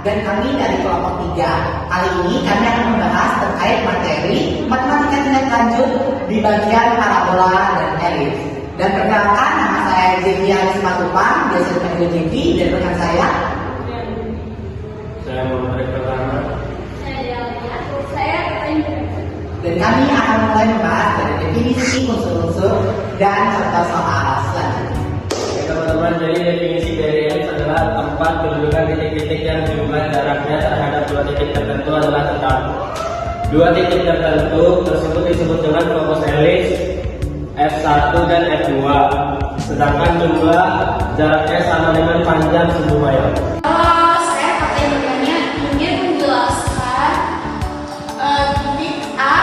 dan kami dari kelompok 3. Kali ini kami akan membahas terkait materi matematika tingkat lanjut di bagian parabola dan elips. Dan perkenalkan, nama saya Zekian Simatupang, biasa dipanggil Zeki, dan rekan saya Muhammad Pertama. Dan kami akan mulai membahas dari definisi unsur-unsur dan contoh soal selanjutnya. Ya, teman-teman, jadi definisi dari elips adalah tempat kedudukan titik-titik yang jumlah jaraknya terhadap dua titik tertentu adalah tetap. Dua titik tertentu tersebut disebut dengan fokus elips F1 dan F2. Sedangkan jumlah jaraknya sama dengan panjang sumbu mayor. Saya kategorinya ingin menjelaskan titik A,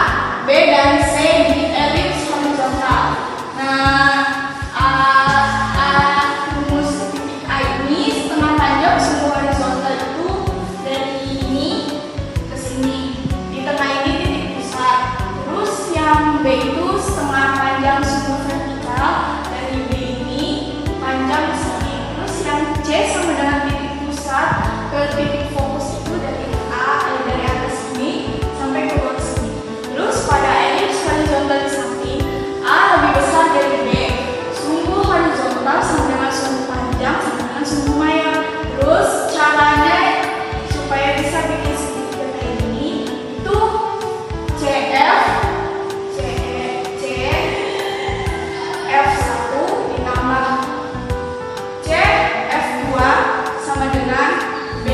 B, dan C di elips horizontal. Nah, rumus titik A ini setengah panjang sumbu horizontal itu dari ini ke sini. Di tengah ini titik pusat. Terus yang B itu setengah panjang sumbu vertikal dari B ini panjang di sini. Terus yang C sama dengan titik pusat ke titik fokus itu dari dari atas sini sampai ke bawah sini. Terus pada elips horizontal di samping A lebih besar dari B. Sumbu horizontal sama dengan sumbu panjang sama dengan sumbu mayor. Terus caranya supaya bisa bikin segitiga kayak gini itu CF F1 ditambah C F2 sama dengan B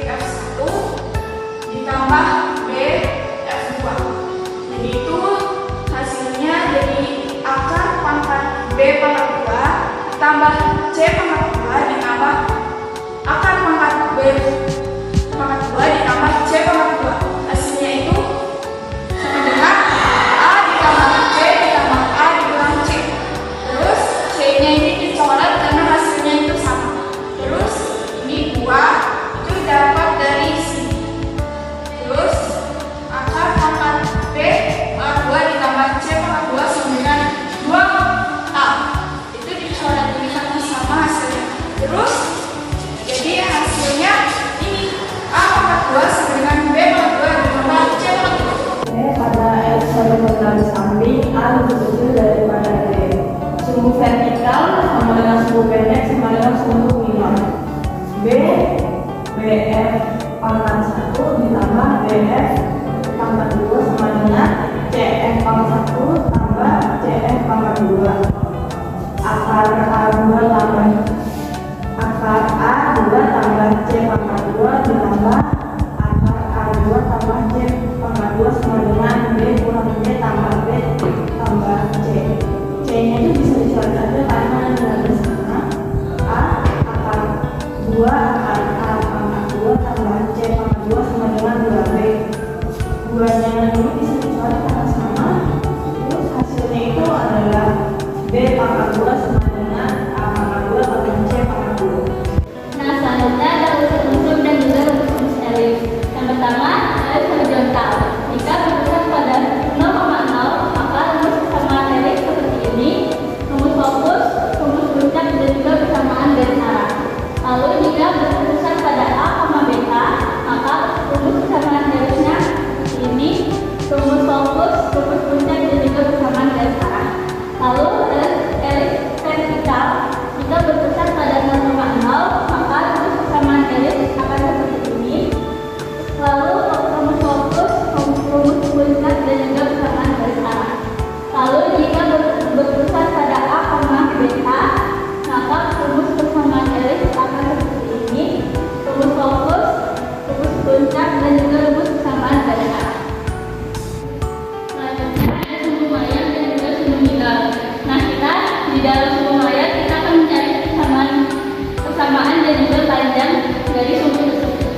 F1 ditambah B F2. Jadi itu hasilnya jadi akar pangkat B pangkat 2 ditambah C pangkat 2 ditambah akar pangkat B pangkat 2 ditambah C pangkat 2. Hasilnya itu sama dengan A ditambah C ditambah A dikurang C. Terus C-nya ini dicoret karena hasilnya itu sama. Terus ini 2 itu dapat dari sini. Terus akar pangkat B pangkat 2 ditambah C pangkat 2 sama dengan 2A. Itu dicoret ini karena sama hasilnya. Terus jadi hasilnya ini A pangkat 2 sama dengan B pangkat 2 ditambah C pangkat 2. Pada elips horizontal di samping A lebih kecil daripada B. Sumbu vertikal sama dengan sumbu pendek sama dengan sumbu minor. BF pangkat 1 ditambah BF pangkat 2 sama dengan CF pangkat 1 tambah CF pangkat 2. Akar A2 tambah akar A2 tambah C pangkat 2 ditambah akar A2 tambah C pangkat 2 sama dengan B kurang B tambah B tambah C. C-nya itu bisa dicoret aja karena nilainya sama. A akar 2 akar A pangkat 2 tambah C pangkat 2 sama dengan 2B. 2-nya ini bisa dicoret karena sama. Terus hasilnya itu adalah B pangkat 2 sama dengan A pangkat 2 tambah C pangkat 2. Nah, selanjutnya ada unsur-unsur dan juga rumus elips. Yang pertama, elips horizontal. Jika berpusat pada 0,0, maka rumus kesamaan elips seperti ini. Rumus fokus, rumus puncak, dan juga persamaan garis arah. Lalu jika berpusat pada A, beta, maka rumus kesamaan elipsnya seperti ini. Rumus fokus, rumus puncak, dan juga persamaan garis arah. Lalu elips vertikal. Jika berpusat pada 0,0, maka rumus kesamaan elips akan seperti ini. Lalu rumus fokus, rumus puncak, dan juga persamaan garis arah. Lalu jika berpusat pada A, beta, maka rumus persamaan elips akan seperti ini. Rumus fokus, rumus puncak, dan juga rumus persamaan garis arah. Selanjutnya ada sumbu mayor dan juga sumbu minor. Nah, kita di dalam sumbu mayor kita akan mencari persamaan dan juga panjang dari sumbu tersebut.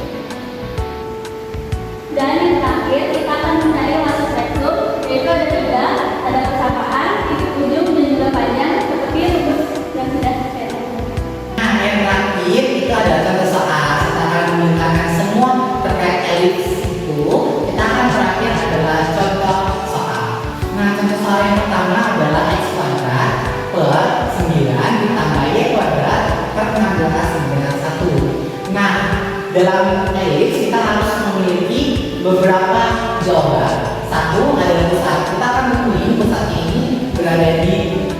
Dan yang terakhir kita akan mencari masa spektrum, yaitu ada 3, ada persamaan, titik ujung, dan juga panjang seperti rumus yang sudah saya tadi. Nah, yang terakhir itu adalah contoh soal. Kita akan menunjukkan semua terkait elips itu. Kita akan terakhir adalah contoh soal. Nah, contoh soal yang pertama adalah x kuadrat per 9 ditambah y kuadrat per 16 dengan 1. Nah, dalam elips kita harus memiliki beberapa jawaban. Satu adalah pusat. Kita akan memilih pusatnya ini berada di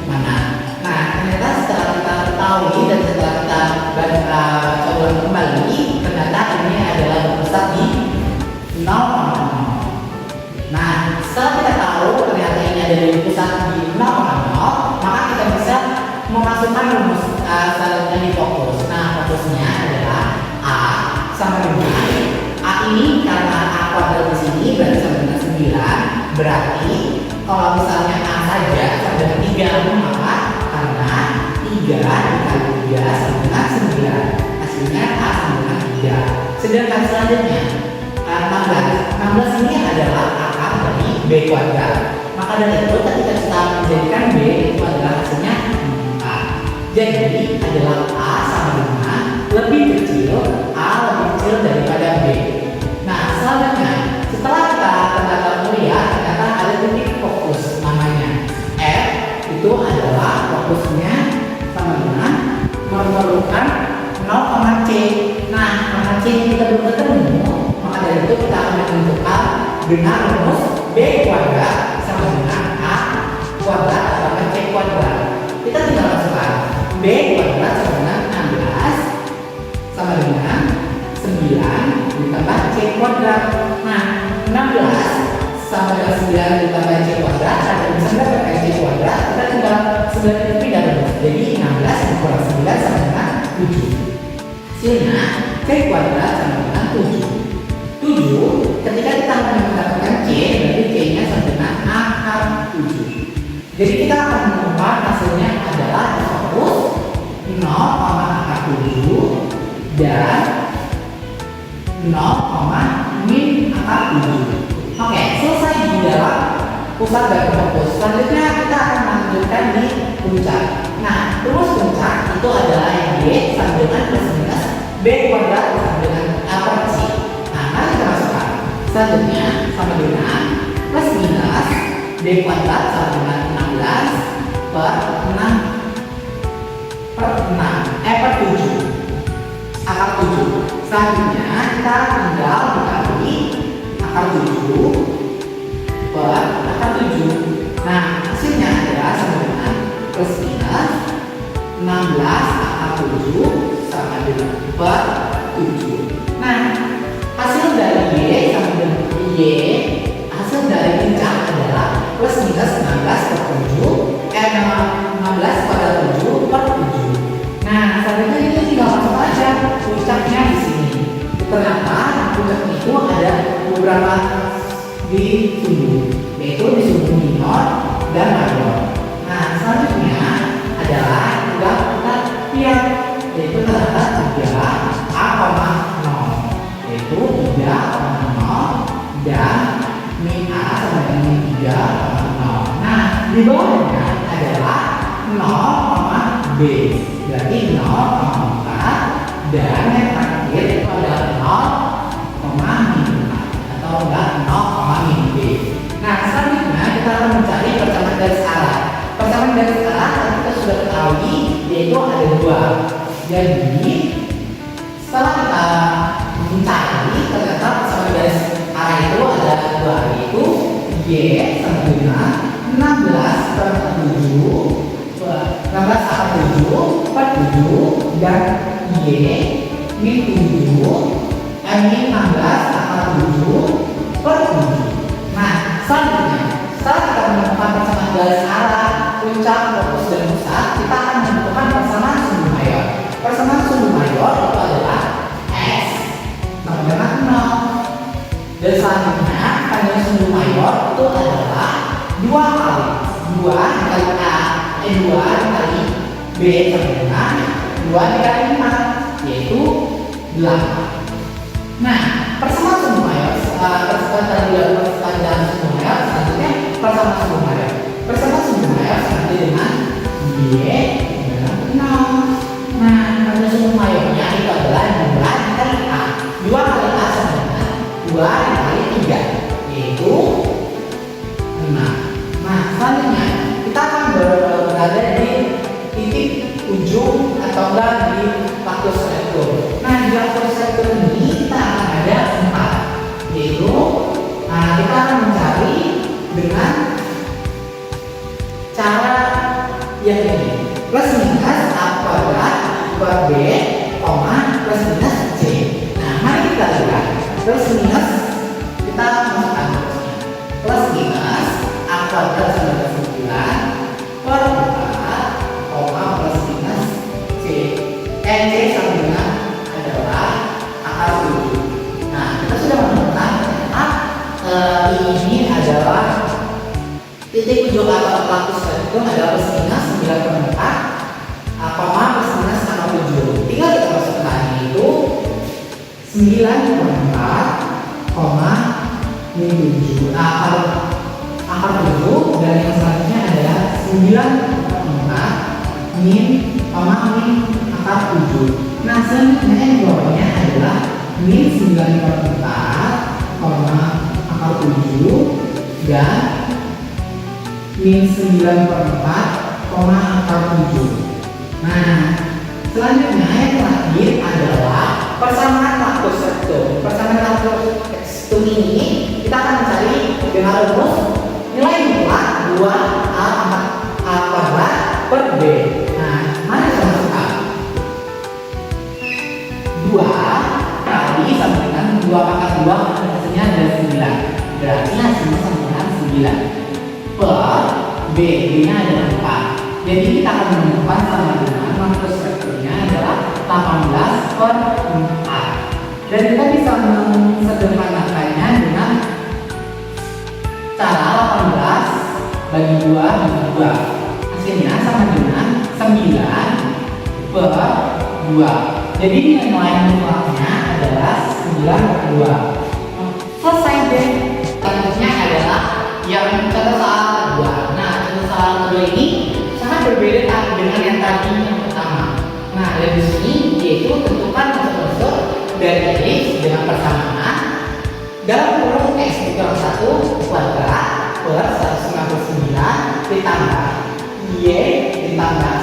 mana. Nah, ternyata setelah kita ketahui dan setelah kita baca ulang kembali, ternyata ini adalah pusat di 0,0. Nah, setelah kita tahu ternyata ini ada di pusat di 0,0, maka kita bisa memasukkan rumus selanjutnya di fokus. Nah, fokusnya adalah A sama dengan A ini karena A kuadrat di sini berarti sama dengan 9. Berarti kalau misalnya A saja sama dengan 3, maka karena 3 dikali 3 sama dengan 9. Hasilnya A sama dengan 3. Sedangkan selanjutnya 16 ini adalah akar dari B kuadrat. Maka dari itu ketika kita menjadikan B itu adalah hasilnya 4. Jadi adalah A sama dengan lebih kecil, A lebih kecil daripada B. Nah, selanjutnya setelah kita ternyata melihat ternyata ada titik fokus namanya F, itu adalah fokusnya sama dengan memerlukan 0,C. Nah, karena C kita belum ketemu, maka dari itu kita akan menentukan dengan rumus B kuadrat sama dengan A kuadrat tambah C kuadrat. Kita tinggal masukkan B kuadrat sama dengan 16 sama dengan 9 ditambah C kuadrat. Nah, 16 sama dengan 9 ditambah C kuadrat dan bisa mendapatkan C kuadrat. Kita tinggal 9 itu pindah rumus. Jadi 16 dikurang 9 sama dengan 7. Hasilnya C kuadrat sama dengan 7. Ketika kita mendapatkan C, berarti C-nya sama dengan akar 7. Jadi kita akan menemukan hasilnya adalah fokus 0, akar 7 dan 0, min akar 7. Oke, selesai di dalam pusat dari fokus. Selanjutnya kita akan melanjutkan di puncak. Nah, rumus puncak itu adalah Y sama dengan plus minus B kuadrat sama dengan A per C. Nah, mari kita masukkan. Selanjutnya sama dengan plus minus B kuadrat sama dengan 16 per 7 akar 7. Selanjutnya kita tinggal dikali akar 7 per akar 7. Nah, hasilnya adalah sama dengan plus minus 16 akar 7 sama dengan per 7. Nah, hasil dari Y sama dengan Y, hasil dari puncak adalah plus minus 16 per 7, 16 pada 7 per 7. Nah, selanjutnya itu tinggal masuk aja puncaknya di sini. Ternyata puncaknya itu ada beberapa di sumbu, yaitu di sumbu minor dan major. Nah, selanjutnya adalah juga kita lihat, yaitu ternyata 3A,0, yaitu 3,0 dan min A sama dengan min 3,0. Nah, di bawahnya adalah 0, B, berarti 0,4 dan yang terakhir itu adalah 0, min 4 atau enggak 0, min B. Nah, selanjutnya kita akan mencari persamaan garis arah. Persamaan garis arah kita sudah ketahui yaitu ada 2. Jadi setelah kita mencari ternyata persamaan garis arah itu ada 2, yaitu Y sama dengan 16 per 7 akar 7 per 7 dan Y min 7 min 16 akar 7 per 7. Nah, selanjutnya setelah kita menemukan persamaan garis arah, puncak, fokus, dan pusat, kita akan menemukan persamaan sumbu mayor. Persamaan sumbu mayor itu adalah S sama dengan 0. Dan selanjutnya panjang sumbu mayor itu adalah 2 dikali A, 2 dikali B sama dengan 2 dikali 5, yaitu 8. Nah, persamaan sumbu mayor panjang sumbu mayor selanjutnya persamaan sumbu mayor. Persamaan sumbu mayor sama dengan Y dengan 0. Nah, panjang sumbu mayornya itu adalah 2 dikali A. 2 kali A sama dengan 2 dikali 3, yaitu 6. Nah, selanjutnya kita akan berada di titik ujung atau enggak di lactus rectum. Nah, di lactus rectum ini yang ini. Plus minus A kuadrat per B, plus minus C. Nah, mari kita lihat. Plus minus kita masukkan terusnya. Plus minus A kuadrat sama dengan 9 per 4, plus minus C. C sama dengan adalah akar 7. Nah, kita sudah menemukan ini adalah titik ujung atau pelaku spektrum adalah plus minus 9 per 4, plus minus angka 7. Tinggal kita masukkan itu 9 per 4, min 7 akar 7, dan yang selanjutnya adalah 9 per 4 min akar 7. Nah, selanjutnya yang bawahnya adalah min 9 per 4, akar 7 dan min 9 per 4, akar 7. Nah, selanjutnya yang terakhir adalah persamaan waktu spektrum. Persamaan waktu spektrum ini kita akan mencari dengan rumus nilai mutlak 2A kuadrat per B. Nah, mari kita masukkan 2 kali sama dengan 2 pangkat 2, hasilnya adalah 9. Berarti hasilnya sama dengan 9 per B, B-nya adalah 4. Jadi kita akan menemukan sama dengan waktu spektrumnya adalah 18 per 4. Dan kita bisa mensederhanakannya dengan cara 18 bagi 2 bagi 2. Hasilnya sama dengan 9 per 2. Jadi nilai mutlaknya adalah 9 per 2. Selesai deh. Selanjutnya adalah yang contoh soal kedua. Nah, contoh soal kedua ini sangat berbeda dengan yang tadi yang pertama. Nah, dari sini yaitu tentukan unsur-unsur dari elipse dengan persamaan dalam kurung x dikurangi 1 kuadrat per 159 ditambah y ditambah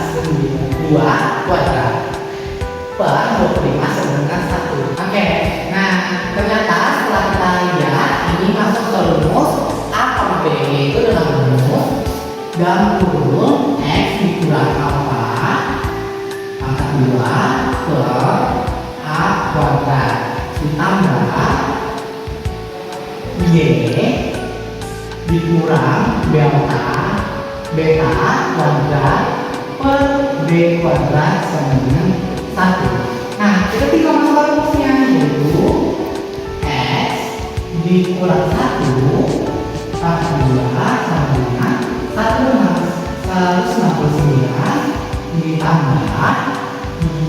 2 kuadrat per 25 sama dengan 1. Oke, nah ternyata setelah kita lihat ini masuk ke rumus A, B itu dengan rumus dalam kurung x dikurangi pangkat 2 per A kuadrat ditambah y dikurang beta kuadrat per b kuadrat sama dengan 1. Nah, kita tinggal masukkan rumusnya, yaitu x dikurang 1 pangkat 2 sama dengan 169 ditambah y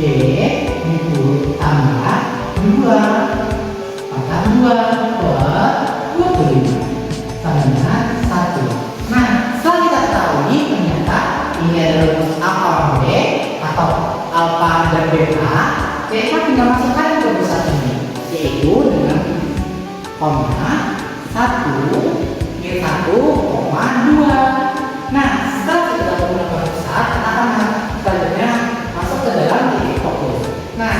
ditambah 2 pangkat 2 per 25 sama dengan 1. Nah, setelah kita ketahui ternyata ini adalah rumus A, B atau alfa dan beta, kita tinggal masukkan ke rumus ini, yaitu dengan koma 1 min 1, 2. Nah, setelah kita menggunakan rumus, kita akan selanjutnya masuk ke dalam titik fokus. Nah,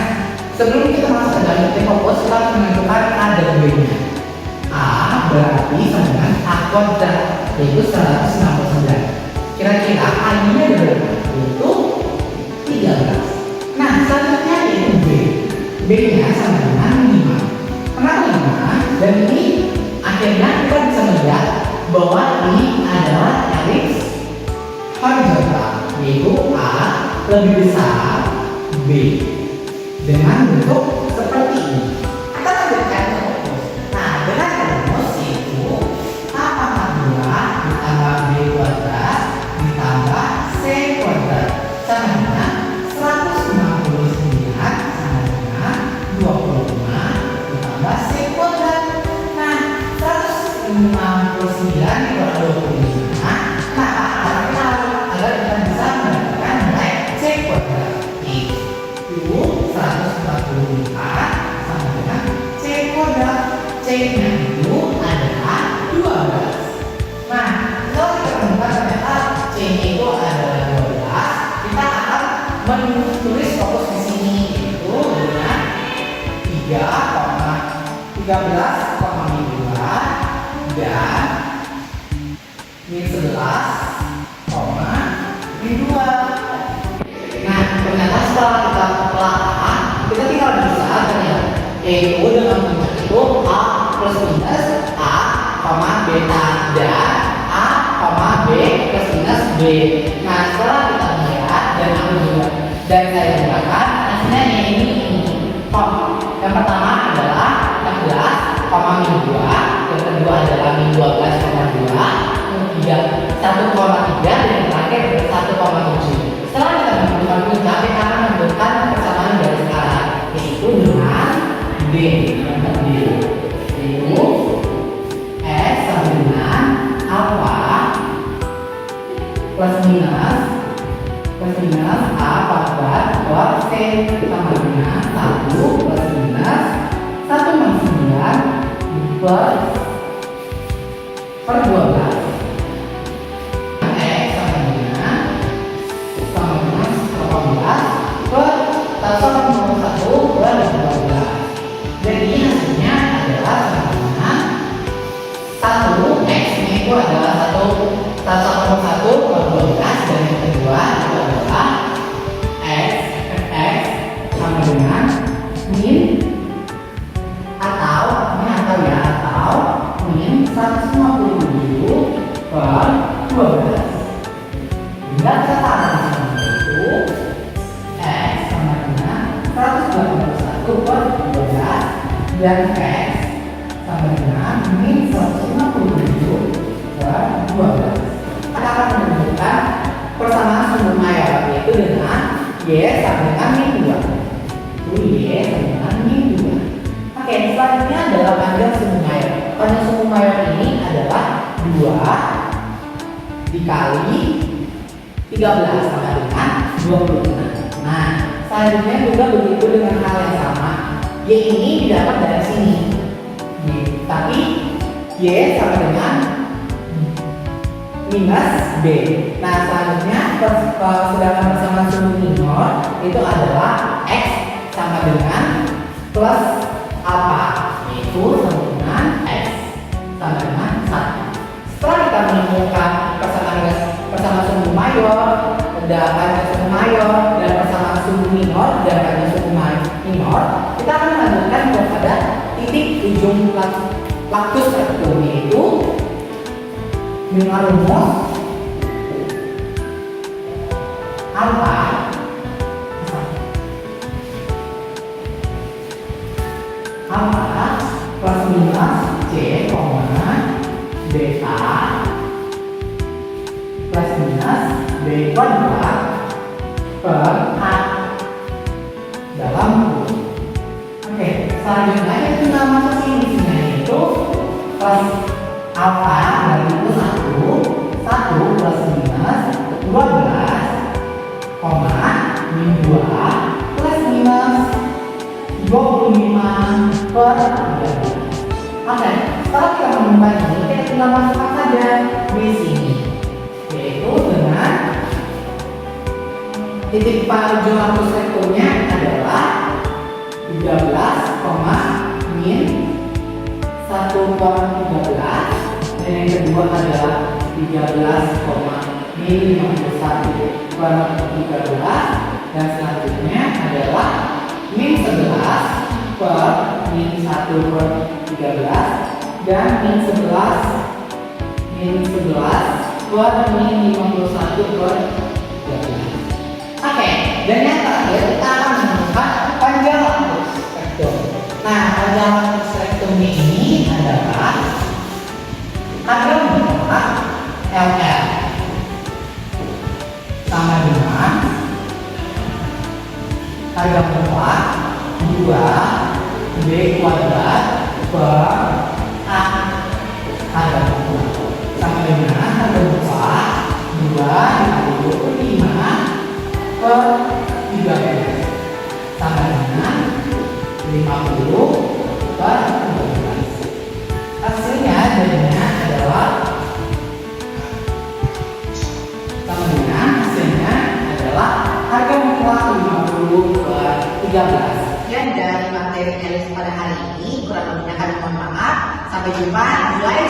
sebelum kita masuk ke dalam titik fokus, kita harus menentukan A dan B-nya. A berarti sama dengan A kuadrat, yaitu 169. Kira-kira A ini berapa? Yaitu 13. Nah, selanjutnya yaitu B. B-nya sama dengan 5. Kenapa 5? Dan ini akhirnya kita bisa melihat bahwa ini adalah elipse horizontal, yaitu A lebih besar B dengan bentuk seperti ini. Kita lanjutkan ke rumus. Nah, dengan rumus yaitu A pangkat 2 ditambah B kuadrat ditambah C kuadrat sama dengan 169 sama dengan 25 ditambah C kuadrat. Nah, 169 ditambah 25. Nah, agar kita bisa mendapatkan nilai C kuadrat, itu 144 sama dengan C kuadrat. C-nya itu adalah 12. Nah, kalau kita temukan ternyata C-nya itu adalah 12, kita akan menulis fokus di sini, yaitu dengan 13,2 dan min 11, min 2. yaitu dengan bentuk A plus minus A, beta, dan A, B plus minus B. Nah, setelah kita melihat dan saya gunakan, hasilnya ini. Yang pertama adalah 16,2, yang kedua adalah min 12,2, yang ketiga 1,3, dan yang terakhir 1,7. Setelah kita menentukan puncak, kita akan menentukan persamaan dari skala, yaitu dengan B yang terdiri, yaitu S sama dengan alfa plus minus A kuadrat per C sama dengan 1 plus minus 1/9 per 12. X sama dengan 18 per 1/1 per 12. Jadi hasilnya adalah sama dengan 1 X ini itu adalah 1/1 per 12, dan yang kedua itu adalah X sama dengan min atau min 157 per 12. Bila kita tambahkan itu X sama dengan 181 per 12, dan X sama dengan min 157 per 12. Kita akan menentukan persamaan sumber mayor, yaitu dengan Y sama dengan min 2. Itu Y sama dengan min 2. Oke, selanjutnya adalah panjang sumbu mayor. Panjang sumbu mayor ini adalah 2 dikali 13 sama dengan 25. Nah, selanjutnya juga begitu dengan hal yang sama. Y ini didapat dari sini. Tapi Y sama dengan minus B. Nah, selanjutnya sedangkan persamaan sumbu minor itu adalah X sama dengan plus alpha, yaitu sama dengan X sama dengan 1. Setelah kita menemukan persamaan sumbu mayor, panjang sumbu mayor, dan persamaan sumbu minor dan panjang sumbu minor, kita akan melanjutkan kepada titik ujung lactus rectum, yaitu dengan rumus alpha plus minus C, beta plus minus B kuadrat per A dalam U. Oke, selanjutnya kita tinggal masuk sini, yaitu plus alpha dari itu 1 plus minus 12, min 2 plus minus 25 per 3. Oke, setelah kita menemukan ini, kita tinggal masukkan saja di sini, yaitu dengan titik ujung lactus rectumnya adalah 13, min 1,13, dan yang kedua adalah 13, min 51 per 13, dan selanjutnya adalah min 11 per min 1 per 13, dan min 11 per min 51 per 13. Oke, dan yang terakhir kita akan menemukan panjang lactus rectum. Nah, panjang lactus rectum ini adalah harga mutlak LL sama dengan harga mutlak 2 B kuadrat per A harga mutlak sama dengan harga mutlak 2 dikali 25 per 13 sama dengan 50 per 13. Hasilnya jadinya adalah sama dengan harga mutlak 50 per 13. Sekian dari materi Elis pada hari ini. Kurang lebihnya kami mohon maaf. Sampai jumpa di lain